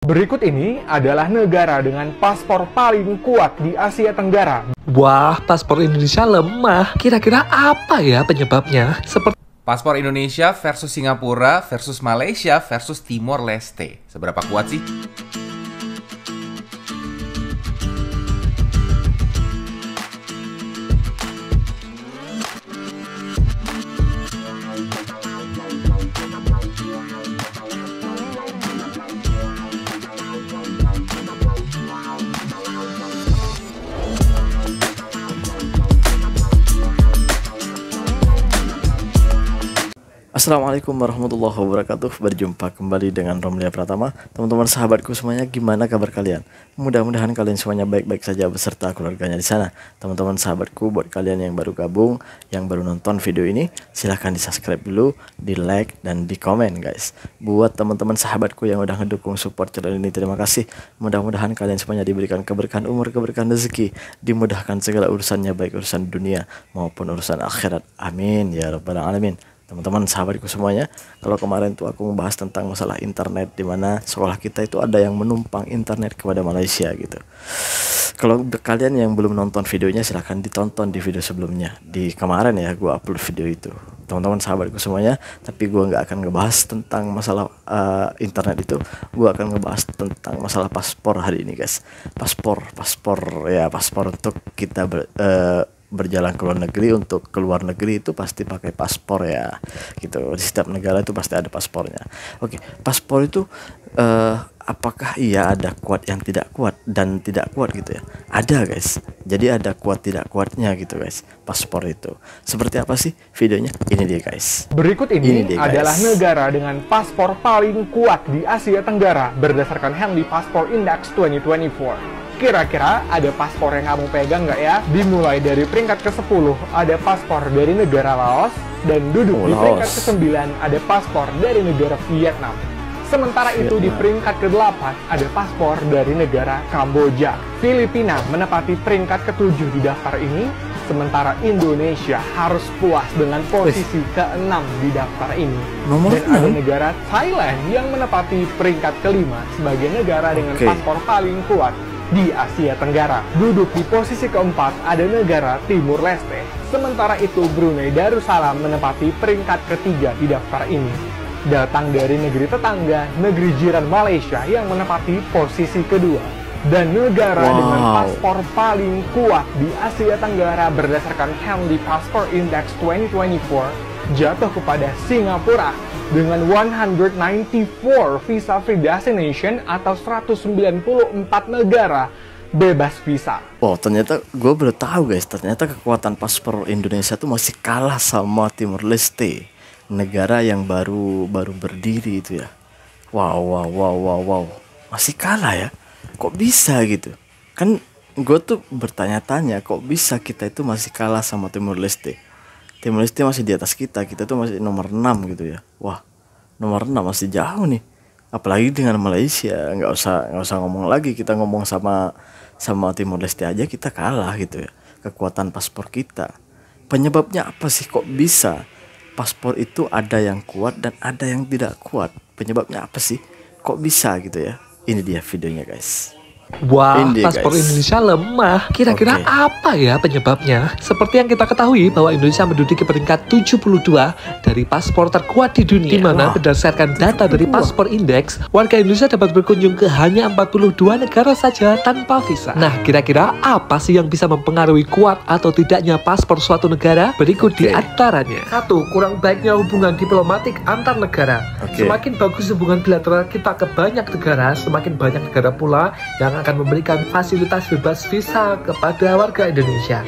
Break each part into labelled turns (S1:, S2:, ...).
S1: Berikut ini adalah negara dengan paspor paling kuat di Asia Tenggara.
S2: Wah, paspor Indonesia lemah. Kira-kira apa ya penyebabnya?
S3: Paspor Indonesia versus Singapura versus Malaysia versus Timor Leste. Seberapa kuat sih?
S4: Assalamualaikum warahmatullahi wabarakatuh. Berjumpa kembali dengan Romlia Pratama. Teman-teman sahabatku semuanya, gimana kabar kalian? Mudah-mudahan kalian semuanya baik-baik saja beserta keluarganya di sana. Teman-teman sahabatku, buat kalian yang baru gabung, yang baru nonton video ini, silahkan di subscribe dulu, di like dan di komen guys. Buat teman-teman sahabatku yang udah ngedukung support channel ini, terima kasih. Mudah-mudahan kalian semuanya diberikan keberkahan umur, keberkahan rezeki, dimudahkan segala urusannya, baik urusan dunia maupun urusan akhirat. Amin ya rabbal alamin. Teman-teman sahabatku semuanya, kalau kemarin tuh aku membahas tentang masalah internet, di mana sekolah kita itu ada yang menumpang internet kepada Malaysia gitu. Kalau kalian yang belum nonton videonya, silahkan ditonton di video sebelumnya. Di kemarin ya, gue upload video itu, teman-teman sahabatku semuanya. Tapi gue nggak akan ngebahas tentang masalah internet itu. Gue akan ngebahas tentang masalah paspor hari ini guys. Paspor untuk kita berjalan ke luar negeri. Untuk ke luar negeri itu pasti pakai paspor ya gitu. Di setiap negara itu pasti ada paspornya. Oke, paspor itu apakah iya ada kuat yang tidak kuat dan tidak kuat gitu ya? Ada guys. Jadi ada kuat tidak kuatnya gitu guys. Paspor itu seperti apa sih videonya? Ini dia guys.
S1: Berikut ini adalah negara dengan paspor paling kuat di Asia Tenggara berdasarkan Handy Passport Index 2024. Kira-kira ada paspor yang kamu pegang nggak ya? Dimulai dari peringkat ke-10 ada paspor dari negara Laos, dan duduk di peringkat ke-9 ada paspor dari negara Vietnam. Sementara itu di peringkat ke-8 ada paspor dari negara Kamboja. Filipina menempati peringkat ke-7 di daftar ini, sementara Indonesia harus puas dengan posisi ke-6 di daftar ini. Dan ada negara Thailand yang menempati peringkat ke-5 sebagai negara dengan paspor paling kuat di Asia Tenggara. Duduk di posisi keempat ada negara Timor Leste. Sementara itu Brunei Darussalam menempati peringkat ketiga di daftar ini. Datang dari negeri tetangga, negeri jiran Malaysia yang menempati posisi kedua. Dan negara dengan paspor paling kuat di Asia Tenggara berdasarkan Handy Passport Index 2024 jatuh kepada Singapura dengan 194 visa free destination atau 194 negara bebas visa.
S4: Oh, ternyata gue baru tahu guys, ternyata kekuatan paspor Indonesia tuh masih kalah sama Timor Leste, negara yang baru berdiri itu ya. Wow, masih kalah ya. Kok bisa gitu? Kan gue tuh bertanya-tanya, kok bisa kita itu masih kalah sama Timor Leste? Timor Leste masih di atas kita tuh masih nomor 6 gitu ya. Wah, nomor 6 masih jauh nih. Apalagi dengan Malaysia, nggak usah ngomong lagi, kita ngomong sama Timor Leste aja kita kalah gitu ya. Kekuatan paspor kita. Penyebabnya apa sih, kok bisa paspor itu ada yang kuat dan ada yang tidak kuat? Penyebabnya apa sih? Kok bisa gitu ya? Ini dia videonya guys.
S2: Wah, paspor Indonesia lemah. Kira-kira apa ya penyebabnya? Seperti yang kita ketahui bahwa Indonesia menduduki peringkat 72 dari paspor terkuat di dunia, di mana berdasarkan data dari paspor indeks, warga Indonesia dapat berkunjung ke hanya 42 negara saja tanpa visa. Nah, kira-kira apa sih yang bisa mempengaruhi kuat atau tidaknya paspor suatu negara? Berikut di antaranya. 1. Kurang baiknya hubungan diplomatik antar negara. Semakin bagus hubungan bilateral kita ke banyak negara, semakin banyak negara pula yang akan memberikan fasilitas bebas visa kepada warga Indonesia.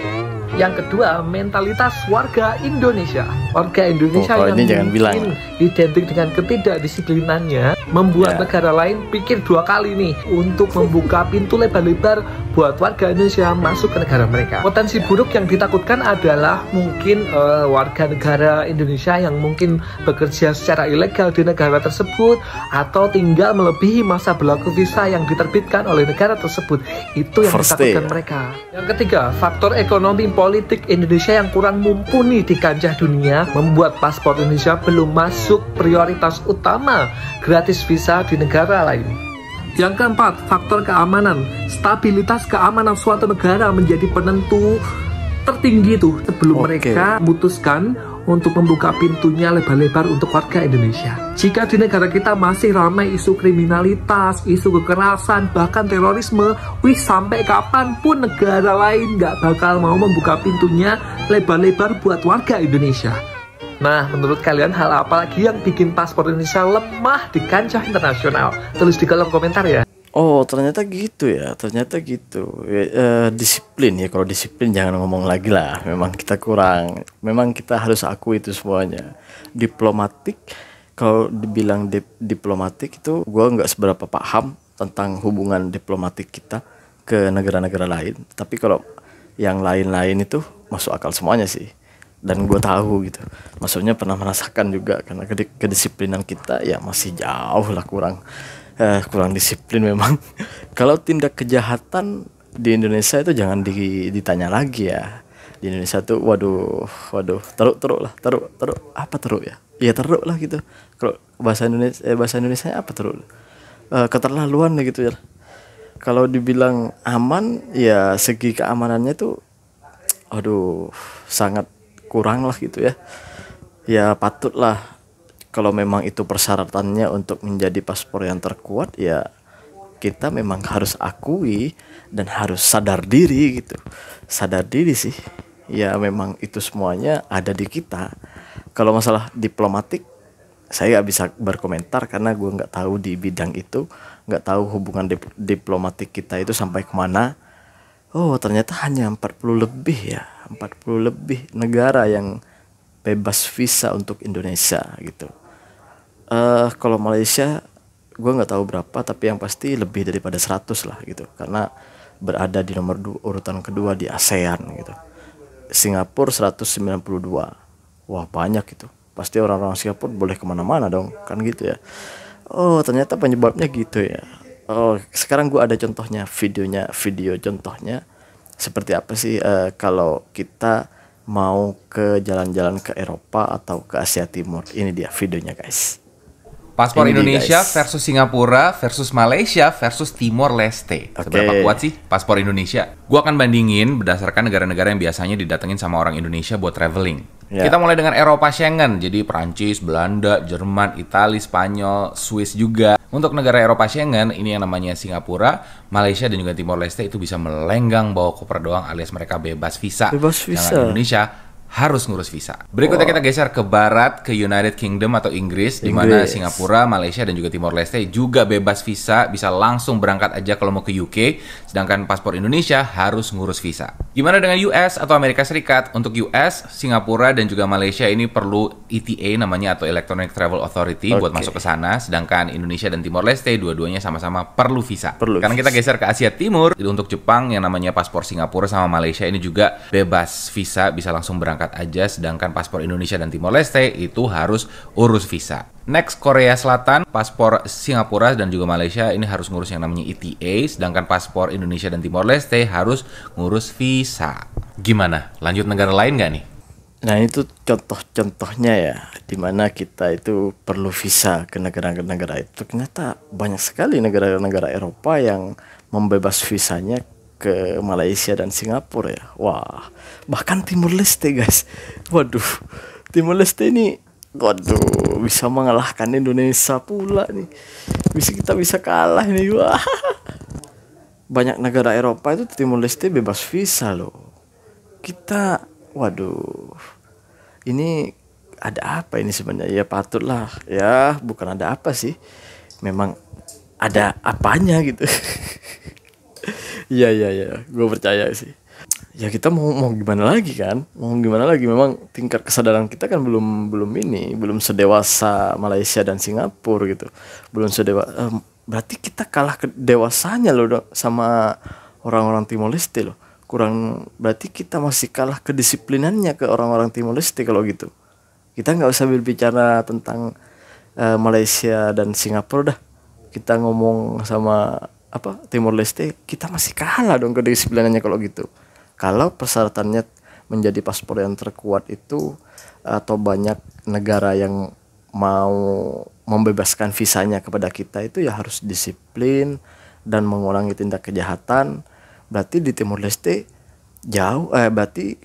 S2: Yang kedua, mentalitas warga Indonesia. Warga Indonesia yang mungkin identik dengan ketidakdisiplinannya membuat negara lain pikir 2 kali nih untuk membuka pintu lebar-lebar buat warga Indonesia masuk ke negara mereka. Potensi buruk yang ditakutkan adalah mungkin warga negara Indonesia yang mungkin bekerja secara ilegal di negara tersebut atau tinggal melebihi masa berlaku visa yang diterbitkan oleh negara tersebut. Itu yang ditakutkan mereka. Yang ketiga, faktor ekonomi politik Indonesia yang kurang mumpuni di kancah dunia membuat paspor Indonesia belum masuk prioritas utama gratis visa di negara lain. Yang keempat, faktor keamanan. Stabilitas keamanan suatu negara menjadi penentu tertinggi tuh sebelum mereka memutuskan untuk membuka pintunya lebar-lebar untuk warga Indonesia. Jika di negara kita masih ramai isu kriminalitas, isu kekerasan, bahkan terorisme, sampai kapanpun negara lain nggak bakal mau membuka pintunya lebar-lebar buat warga Indonesia. Nah, menurut kalian hal apa lagi yang bikin paspor Indonesia lemah di kancah internasional? Tulis di kolom komentar ya.
S4: Oh, ternyata gitu ya, ternyata gitu. Disiplin ya, kalau disiplin jangan ngomong lagi lah. Memang kita kurang, memang kita harus akui itu semuanya. Diplomatik, kalau dibilang diplomatik itu, gue nggak seberapa paham tentang hubungan diplomatik kita ke negara-negara lain. Tapi kalau yang lain-lain itu masuk akal semuanya sih. Dan gue tahu gitu, maksudnya pernah merasakan juga karena kedisiplinan kita ya masih jauh lah kurang disiplin memang. Kalau tindak kejahatan di Indonesia itu jangan ditanya lagi ya. Di Indonesia tuh waduh teruk lah, teruk apa teruk ya? Iya teruk lah gitu. Kalau bahasa Indonesia apa teruk? Keterlaluan gitu ya. Kalau dibilang aman ya segi keamanannya tuh sangat kurang lah gitu ya. Ya patutlah kalau memang itu persyaratannya untuk menjadi paspor yang terkuat ya kita memang harus akui dan harus sadar diri gitu. Sadar diri sih. Ya memang itu semuanya ada di kita. Kalau masalah diplomatik saya nggak bisa berkomentar karena gue nggak tahu di bidang itu, nggak tahu hubungan diplomatik kita itu sampai kemana. Oh ternyata hanya 40 lebih ya, 40 lebih negara yang bebas visa untuk Indonesia gitu. Kalau Malaysia gue nggak tahu berapa, tapi yang pasti lebih daripada 100 lah gitu, karena berada di nomor urutan kedua di ASEAN gitu. Singapura 192, wah banyak itu, pasti orang-orang Singapura boleh kemana-mana dong kan gitu ya. Oh ternyata penyebabnya gitu ya. Oh sekarang gue ada contohnya, video contohnya seperti apa sih kalau kita mau ke jalan-jalan ke Eropa atau ke Asia Timur. Ini dia videonya guys.
S3: Paspor
S4: Ini
S3: Indonesia
S4: guys.
S3: versus Singapura versus Malaysia versus Timor Leste. Seberapa kuat sih paspor Indonesia? Gua akan bandingin berdasarkan negara-negara yang biasanya didatengin sama orang Indonesia buat traveling. Kita mulai dengan Eropa Schengen, jadi Perancis, Belanda, Jerman, Italia, Spanyol, Swiss juga. Untuk negara Eropa Schengen, ini yang namanya Singapura, Malaysia, dan juga Timor Leste itu bisa melenggang bawa koper doang alias mereka bebas visa.
S4: Bebas visa.
S3: Sedangkan Indonesia harus ngurus visa. Berikutnya kita geser ke barat, ke United Kingdom atau Inggris, di mana Singapura, Malaysia, dan juga Timor Leste juga bebas visa, bisa langsung berangkat aja kalau mau ke UK, sedangkan paspor Indonesia harus ngurus visa. Gimana dengan US atau Amerika Serikat? Untuk US, Singapura, dan juga Malaysia ini perlu ETA namanya atau Electronic Travel Authority buat masuk ke sana, sedangkan Indonesia dan Timor Leste dua-duanya sama-sama perlu visa. Sekarang kita geser ke Asia Timur. Untuk Jepang yang namanya paspor Singapura sama Malaysia ini juga bebas visa, bisa langsung berangkat aja, sedangkan paspor Indonesia dan Timor Leste itu harus urus visa. Next, Korea Selatan, paspor Singapura dan juga Malaysia ini harus ngurus yang namanya ETA, sedangkan paspor Indonesia dan Timor Leste harus ngurus visa. Gimana? Lanjut negara lain nggak nih?
S4: Nah itu contoh-contohnya ya, dimana kita itu perlu visa ke negara-negara itu. Ternyata banyak sekali negara-negara Eropa yang membebas visanya ke Malaysia dan Singapura ya. Wah, bahkan Timor Leste guys. Waduh, Timor Leste ini bisa mengalahkan Indonesia pula nih. Kita bisa kalah nih. Wah. Banyak negara Eropa itu Timor Leste bebas visa loh. Kita ini ada apa ini sebenarnya? Ya patutlah. Ya, bukan ada apa sih. Memang ada apanya gitu. Iya, gue percaya sih. Ya kita mau gimana lagi kan? Mau gimana lagi? Memang tingkat kesadaran kita kan belum sedewasa Malaysia dan Singapura gitu. Belum sedewasa. Berarti kita kalah kedewasanya loh sama orang-orang Timor Leste loh. Berarti kita masih kalah kedisiplinannya ke orang-orang Timor Leste kalau gitu. Kita nggak usah berbicara tentang Malaysia dan Singapura dah. Kita ngomong sama Timor Leste, kita masih kalah dong kedisiplinannya kalau gitu. Kalau persyaratannya menjadi paspor yang terkuat itu atau banyak negara yang mau membebaskan visanya kepada kita itu ya harus disiplin dan mengurangi tindak kejahatan. Berarti di Timor Leste berarti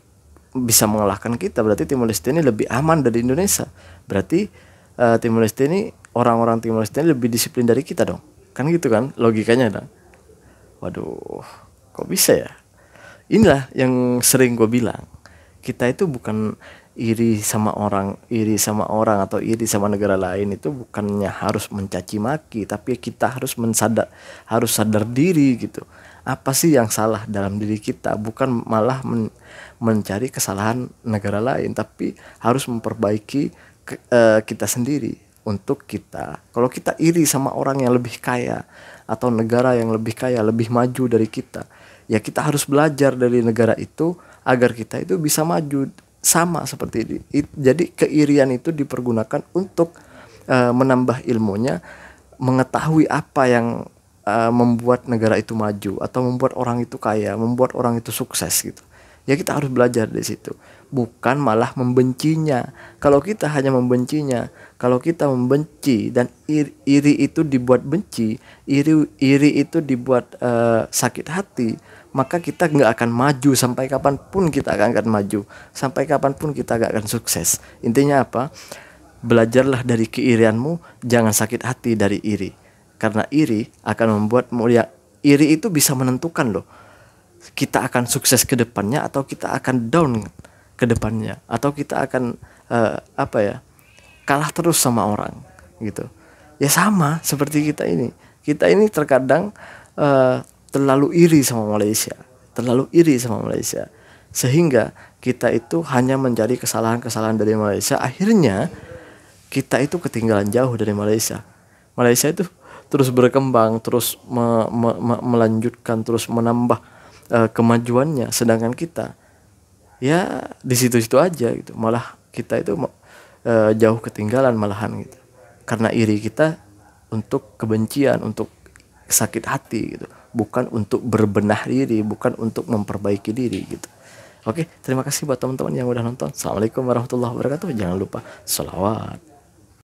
S4: bisa mengalahkan kita. Berarti Timor Leste ini lebih aman dari Indonesia. Berarti Timor Leste ini, orang-orang Timor Leste ini lebih disiplin dari kita dong. Kan gitu kan logikanya dong. Waduh, kok bisa ya? Inilah yang sering gue bilang. Kita itu bukan iri sama orang atau iri sama negara lain, itu bukannya harus mencaci maki, tapi kita harus sadar diri gitu. Apa sih yang salah dalam diri kita? Bukan malah mencari kesalahan negara lain, tapi harus memperbaiki kita sendiri. Untuk kita, kalau kita iri sama orang yang lebih kaya atau negara yang lebih kaya, lebih maju dari kita, ya kita harus belajar dari negara itu agar kita itu bisa maju sama seperti ini. Jadi keirian itu dipergunakan untuk menambah ilmunya, mengetahui apa yang membuat negara itu maju atau membuat orang itu kaya, membuat orang itu sukses gitu. Ya kita harus belajar dari situ, bukan malah membencinya. Kalau kita hanya membencinya, kalau kita membenci dan iri itu dibuat benci, iri itu dibuat sakit hati, maka kita nggak akan maju. Sampai kapanpun kita akan maju, sampai kapanpun kita nggak akan sukses. Intinya apa? Belajarlah dari keirianmu, jangan sakit hati dari iri, karena iri akan membuatmu, ya iri itu bisa menentukan loh, kita akan sukses ke depannya atau kita akan down ke depannya, atau kita akan kalah terus sama orang gitu. Ya sama seperti kita ini terkadang terlalu iri sama Malaysia, sehingga kita itu hanya mencari kesalahan-kesalahan dari Malaysia. Akhirnya kita itu ketinggalan jauh dari Malaysia. Malaysia itu terus berkembang, terus melanjutkan, terus menambah kemajuannya, sedangkan kita ya di situ-situ aja gitu. Malah kita itu jauh ketinggalan malahan gitu, karena iri kita untuk kebencian, untuk sakit hati gitu, bukan untuk berbenah diri, bukan untuk memperbaiki diri gitu. Oke, terima kasih buat teman-teman yang udah nonton. Assalamualaikum warahmatullahi wabarakatuh. Jangan lupa sholawat.